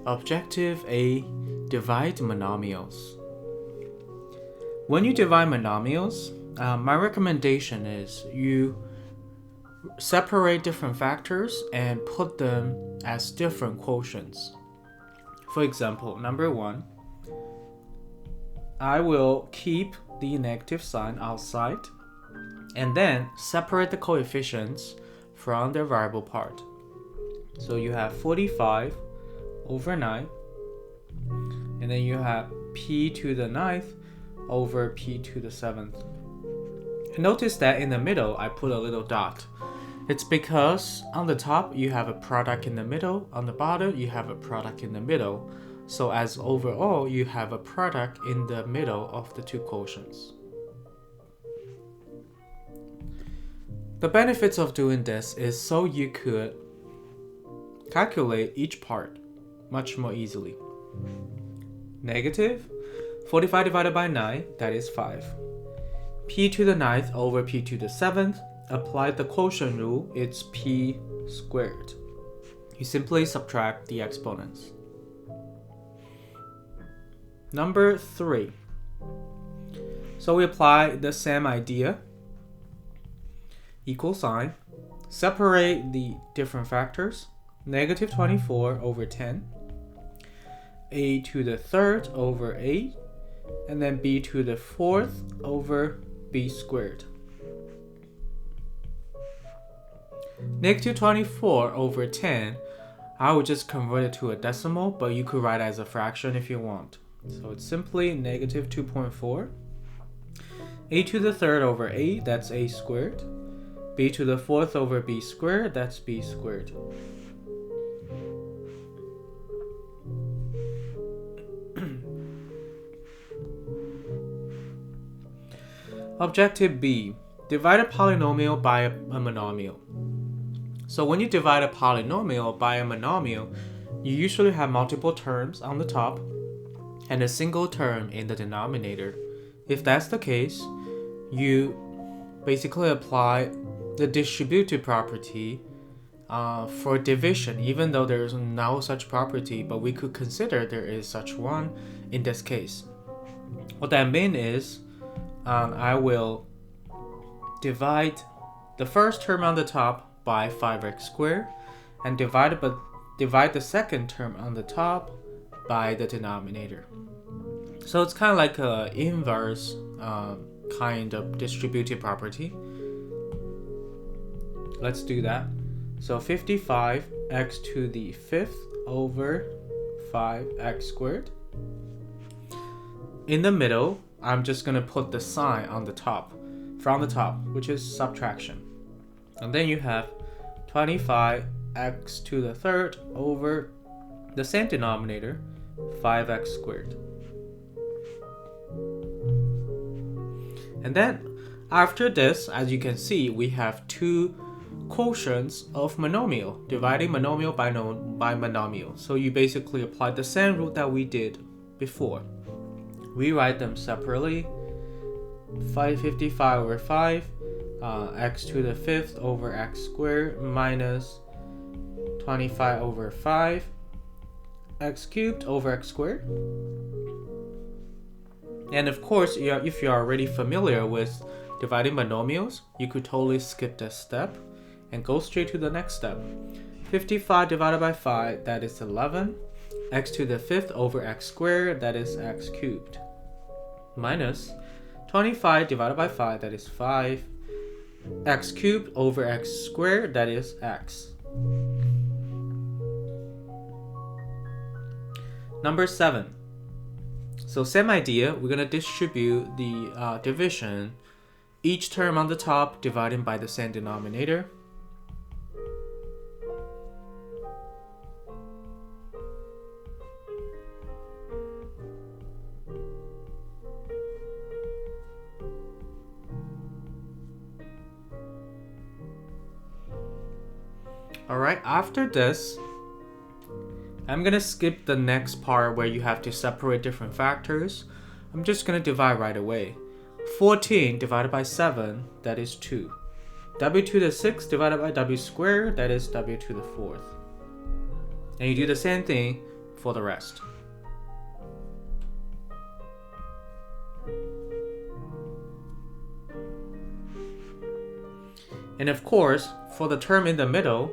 Objective A. Divide monomials. When you divide monomials, my recommendation is you separate different factors and put them as different quotients. For example, number 1, I will keep the negative sign outside and then separate the coefficients from the variable part. So you have 45 over 9, and then you have p to the 9th over p to the 7th. And notice that in the middle I put a little dot. It's because on the top you have a product in the middle, on the bottom you have a product in the middle. So as overall you have a product in the middle of the two quotients. The benefits of doing this is so you could calculate each part much more easily. Negative 45 divided by 9, that is 5. P to the 9th over p to the 7th. Apply the quotient rule, it's p squared. You simply subtract the exponents. Number 3. So we apply the same idea. Equal sign. Separate the different factors. Negative 24 over 10. A to the 3rd over 8. And then b to the 4th over b squared. Negative 24 over 10, I would just convert it to a decimal, but you could write it as a fraction if you want. So it's simply negative 2.4. A to the 3rd over 8, that's a squared. B to the 4th over b squared, that's b squared. Objective B. Divide a polynomial by a monomial. So when you divide a polynomial by a monomial, you usually have multiple terms on the top and a single term in the denominator. If that's the case, you basically apply the distributive property for division, even though there is no such property, but we could consider there is such one in this case. What that means is I will divide the first term on the top by 5x squared and divide the second term on the top by the denominator. So it's kind of like an inverse kind of distributive property. Let's do that. So 55x to the 5th over 5x squared. In the middle, I'm just going to put the sign on the top, from the top, which is subtraction. And then you have 25x to the 3rd over the same denominator, 5x squared. And then after this, as you can see, we have two quotients of monomial, dividing monomial by monomial. So you basically apply the same rule that we did before. We write them separately. 555 over 5, x to the 5th over x squared minus 25 over 5, x cubed over x squared. And of course, if you're already familiar with dividing monomials, you could totally skip this step and go straight to the next step. 55 divided by 5, that is 11. X to the 5th over x squared, that is x cubed. Minus 25 divided by 5, that is 5. X cubed over x squared, that is x. Number 7. So same idea, we're going to distribute the division, each term on the top divided by the same denominator. Alright, after this, I'm going to skip the next part where you have to separate different factors. I'm just going to divide right away. 14 divided by 7, that is 2. W to the 6th divided by W squared, that is W to the 4th. And you do the same thing for the rest. And of course, for the term in the middle,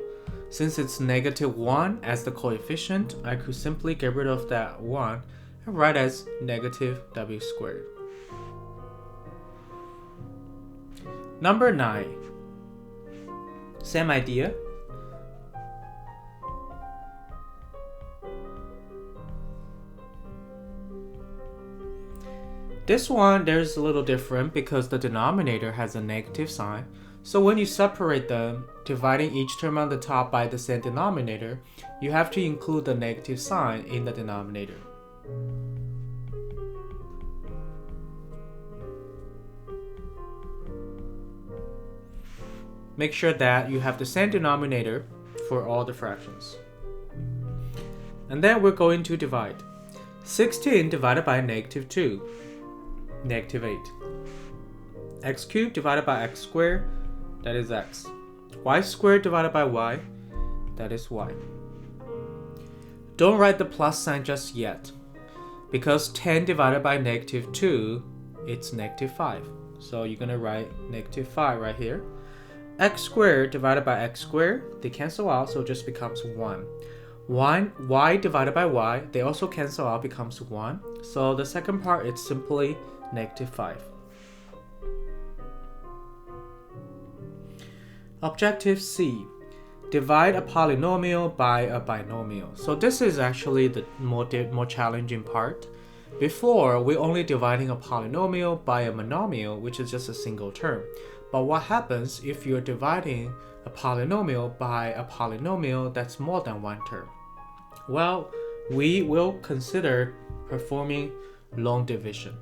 since it's -1 as the coefficient, I could simply get rid of that 1 and write as -w squared. Number 9. Same idea. This one, there's a little different because the denominator has a negative sign. So when you separate them, dividing each term on the top by the same denominator, you have to include the negative sign in the denominator. Make sure that you have the same denominator for all the fractions. And then we're going to divide. 16 divided by -2, -8. X cubed divided by x squared, that is x. Y squared divided by y, that is y. Don't write the plus sign just yet, because 10 divided by -2, it's -5. So you're gonna write -5 right here. X squared divided by x squared, they cancel out, so it just becomes 1. Y divided by y, they also cancel out, becomes 1. So the second part, it's simply -5. Objective C. Divide a polynomial by a binomial. So this is actually the more challenging part. Before, we're only dividing a polynomial by a monomial, which is just a single term. But what happens if you're dividing a polynomial by a polynomial that's more than one term? Well, we will consider performing long division.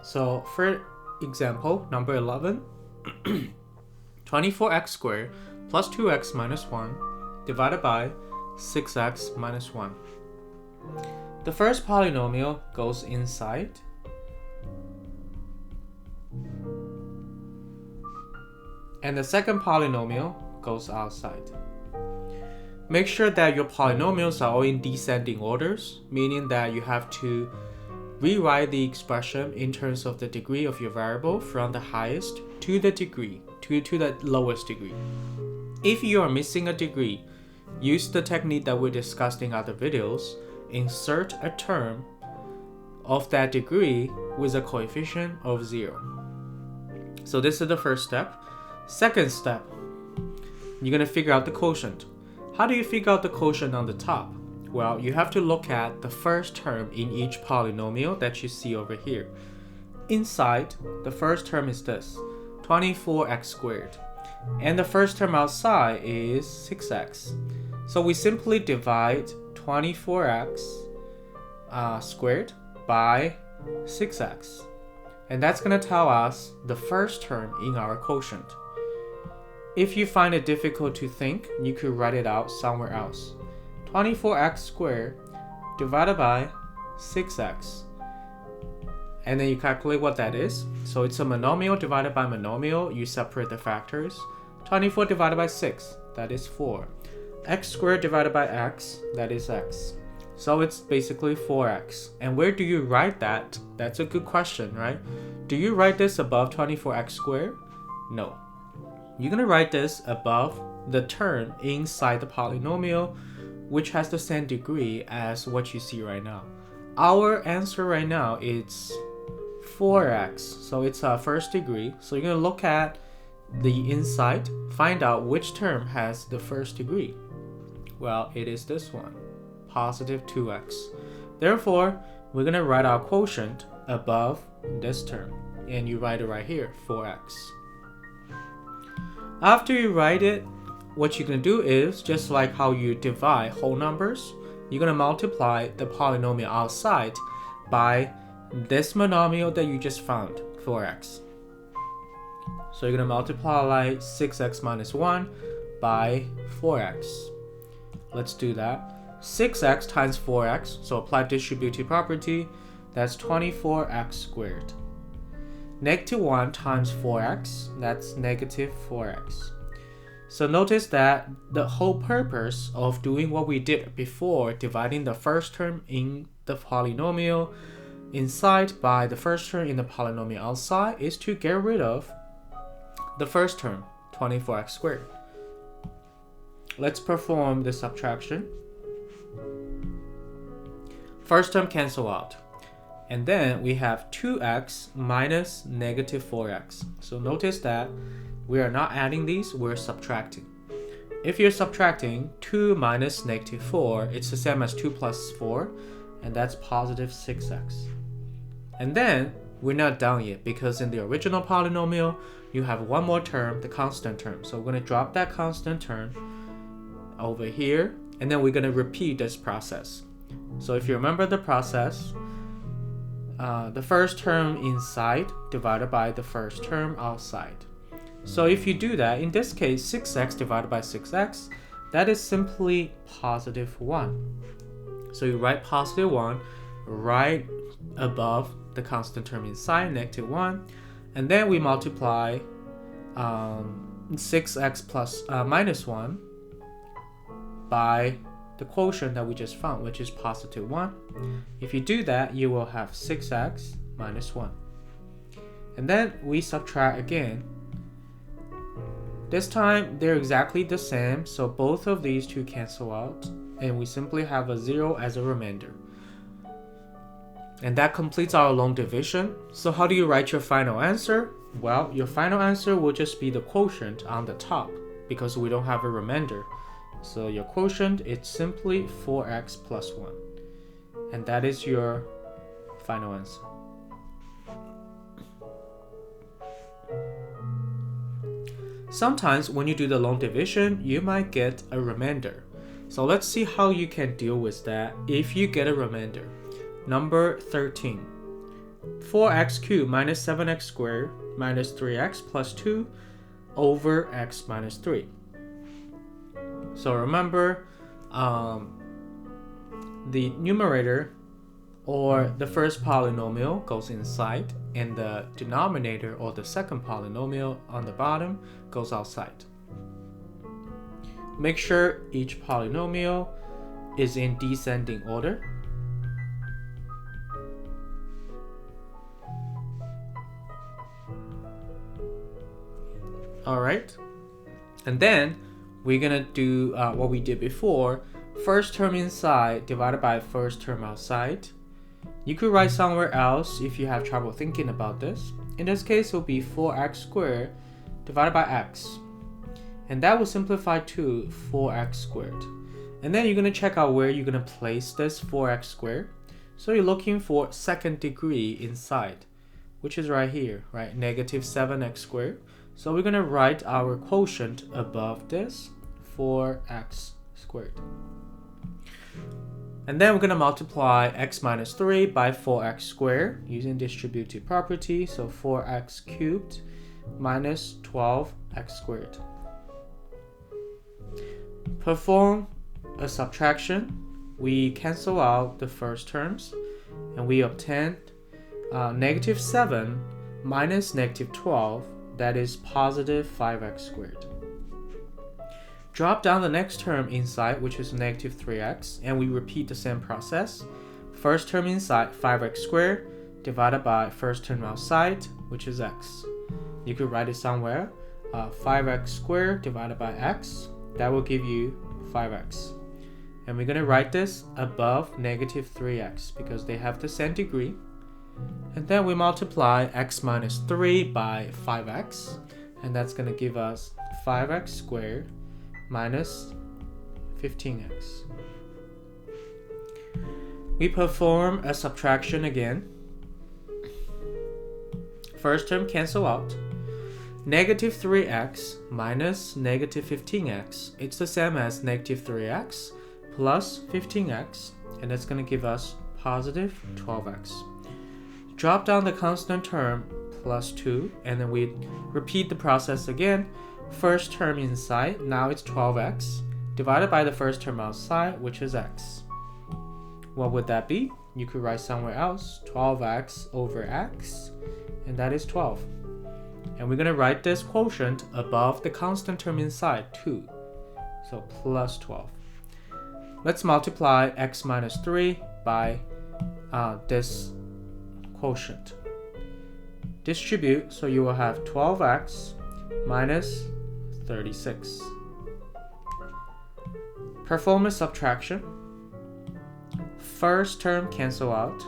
So for example, number 11, 24x squared plus 2x minus 1 divided by 6x minus 1. The first polynomial goes inside. And the second polynomial goes outside. Make sure that your polynomials are all in descending orders, meaning that you have to rewrite the expression in terms of the degree of your variable from the highest to the degree, to the lowest degree. If you are missing a degree, use the technique that we discussed in other videos. Insert a term of that degree with a coefficient of 0. So this is the first step. Second step, you're going to figure out the quotient. How do you figure out the quotient on the top? Well, you have to look at the first term in each polynomial that you see over here. Inside, the first term is this, 24x squared. And the first term outside is 6x. So we simply divide 24x squared by 6x. And that's going to tell us the first term in our quotient. If you find it difficult to think, you could write it out somewhere else. 24x squared divided by 6x. And then you calculate what that is. So it's a monomial divided by monomial. You separate the factors. 24 divided by 6, that is 4. X squared divided by x, that is x. So it's basically 4x. And where do you write that? That's a good question, right? Do you write this above 24x squared? No. You're going to write this above the term inside the polynomial, which has the same degree as what you see right now. Our answer right now is 4x, so it's our first degree. So you're going to look at the inside, find out which term has the first degree. Well, it is this one, positive 2x. Therefore, we're going to write our quotient above this term, and you write it right here, 4x. After you write it, what you're going to do is, just like how you divide whole numbers, you're going to multiply the polynomial outside by this monomial that you just found, 4x. So you're going to multiply 6x minus 1 by 4x. Let's do that. 6x times 4x, so apply distributive property, that's 24x squared. -1 times 4x, that's -4x. So notice that the whole purpose of doing what we did before, dividing the first term in the polynomial inside by the first term in the polynomial outside, is to get rid of the first term, 24x squared. Let's perform the subtraction. First term cancel out. And then we have 2x minus negative 4x. So notice that we are not adding these, we're subtracting. If you're subtracting 2 minus negative 4, it's the same as 2 plus 4, and that's positive 6x. And then we're not done yet, because in the original polynomial, you have one more term, the constant term. So we're going to drop that constant term over here, and then we're going to repeat this process. So if you remember the process, the first term inside divided by the first term outside. So if you do that, in this case, 6x divided by 6x, that is simply positive 1. So you write positive 1 right above the constant term inside, negative 1. And then we multiply 6x plus minus 1 by the quotient that we just found, which is positive 1. If you do that, you will have 6x minus 1. And then we subtract again. This time, they're exactly the same, so both of these two cancel out, and we simply have a 0 as a remainder. And that completes our long division. So how do you write your final answer? Well, your final answer will just be the quotient on the top, because we don't have a remainder. So your quotient is simply 4x plus 1. And that is your final answer. Sometimes when you do the long division, you might get a remainder. So let's see how you can deal with that if you get a remainder. Number 13. 4x cubed minus 7x squared minus 3x plus 2 over x minus 3. So remember, the numerator or the first polynomial goes inside, and the denominator or the second polynomial on the bottom goes outside. Make sure each polynomial is in descending order. Alright, and then we're gonna do what we did before. First term inside divided by first term outside. You could write somewhere else if you have trouble thinking about this. In this case, it will be 4x squared divided by x. And that will simplify to 4x squared. And then you're going to check out where you're going to place this 4x squared. So you're looking for second degree inside, which is right here, right? Negative 7x squared. So we're going to write our quotient above this, 4x squared. And then we're going to multiply x minus 3 by 4x squared using distributive property. So 4x cubed minus 12x squared. Perform a subtraction. We cancel out the first terms, and we obtain negative 7 minus negative 12, that is positive 5x squared. Drop down the next term inside, which is negative 3x, and we repeat the same process. First term inside, 5x squared, divided by first term outside, which is x. You could write it somewhere. 5x squared divided by x, that will give you 5x. And we're going to write this above negative 3x because they have the same degree. And then we multiply x minus 3 by 5x, and that's going to give us 5x squared minus 15x. We perform a subtraction again. First term cancel out. Negative 3x minus negative 15x, it's the same as negative 3x plus 15x, and that's going to give us positive 12x. Drop down the constant term plus 2, and then we repeat the process again. First term inside, now it's 12x, divided by the first term outside, which is x. What would that be? You could write somewhere else, 12x over x, and that is 12. And we're going to write this quotient above the constant term inside, 2. So plus 12. Let's multiply x minus 3 by this quotient. Distribute, so you will have 12x minus 36. Perform a subtraction. First term cancel out.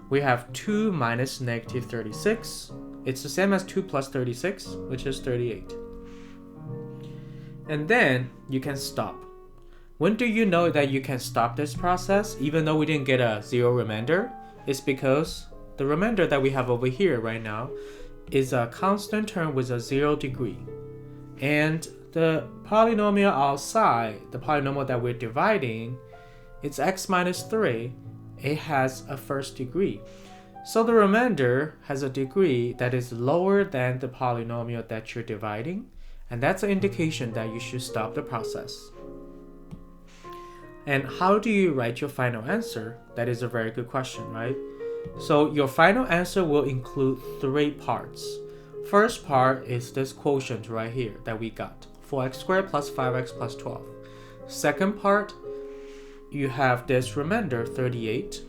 We have 2 minus negative 36. It's the same as 2 plus 36, which is 38. And then you can stop. When do you know that you can stop this process, even though we didn't get a zero remainder? It's because the remainder that we have over here right now is a constant term with a 0 degree. And the polynomial outside, the polynomial that we're dividing, it's x minus 3. It has a first degree. So the remainder has a degree that is lower than the polynomial that you're dividing. And that's an indication that you should stop the process. And how do you write your final answer? That is a very good question, right? So your final answer will include 3 parts. First part is this quotient right here that we got, 4x squared plus 5x plus 12. Second part, you have this remainder, 38,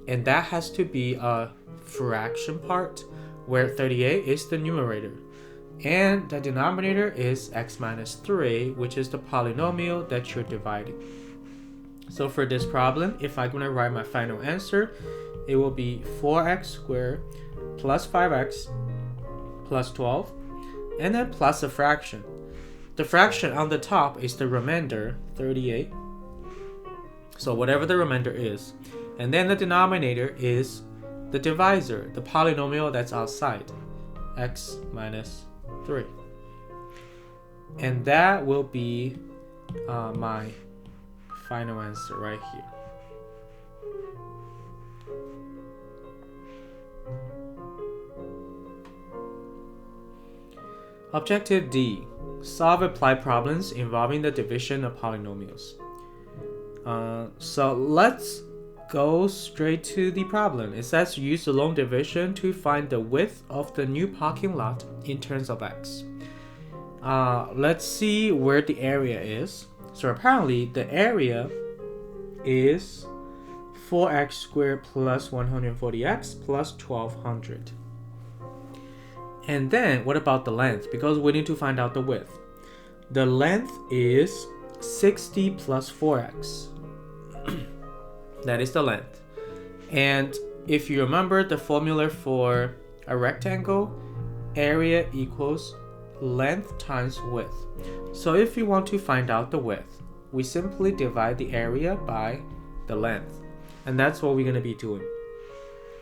and that has to be a fraction part where 38 is the numerator. And the denominator is x minus 3, which is the polynomial that you're dividing. So for this problem, if I'm going to write my final answer, it will be 4x squared plus 5x plus 12, and then plus a fraction. The fraction on the top is the remainder, 38. So whatever the remainder is. And then the denominator is the divisor, the polynomial that's outside, x minus 3. And that will be my final answer right here. Objective D. Solve applied problems involving the division of polynomials. So let's go straight to the problem. It says use the long division to find the width of the new parking lot in terms of x. Let's see where the area is. So apparently the area is 4x squared plus 140x plus 1200. And then what about the length? Because we need to find out the width. The length is 60 plus 4x. That is the length. And if you remember the formula for a rectangle, area equals length times width. So if you want to find out the width, we simply divide the area by the length. And that's what we're going to be doing.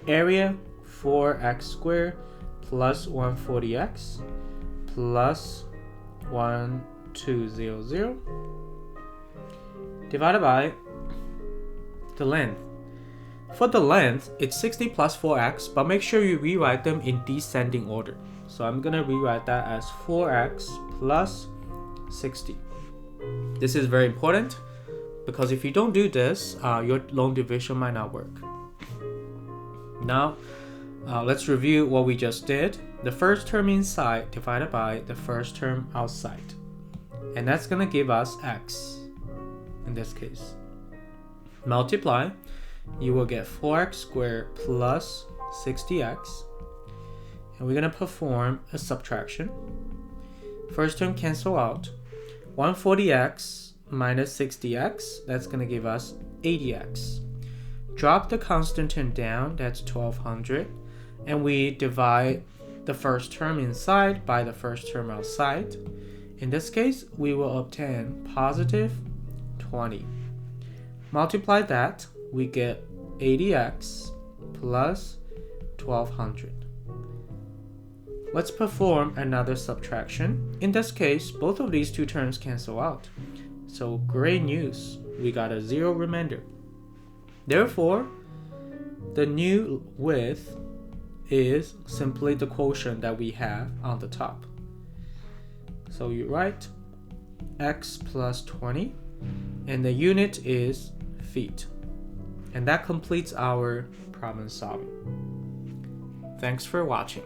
Area 4x squared plus 140x plus 1200 divided by the length. For the length, it's 60 plus 4x, but make sure you rewrite them in descending order. So I'm going to rewrite that as 4x plus 60. This is very important because if you don't do this, your long division might not work. Now, let's review what we just did. The first term inside divided by the first term outside. And that's going to give us x in this case. Multiply, you will get 4x squared plus 60x. And we're going to perform a subtraction. First term cancel out. 140x minus 60x, that's going to give us 80x. Drop the constant term down, that's 1200. And we divide the first term inside by the first term outside. In this case, we will obtain positive 20. Multiply that, we get 80x plus 1200. Let's perform another subtraction. In this case, both of these two terms cancel out. So great news, we got a 0 remainder. Therefore, the new width is simply the quotient that we have on the top. So you write x plus 20, and the unit is feet. And that completes our problem solving. Thanks for watching.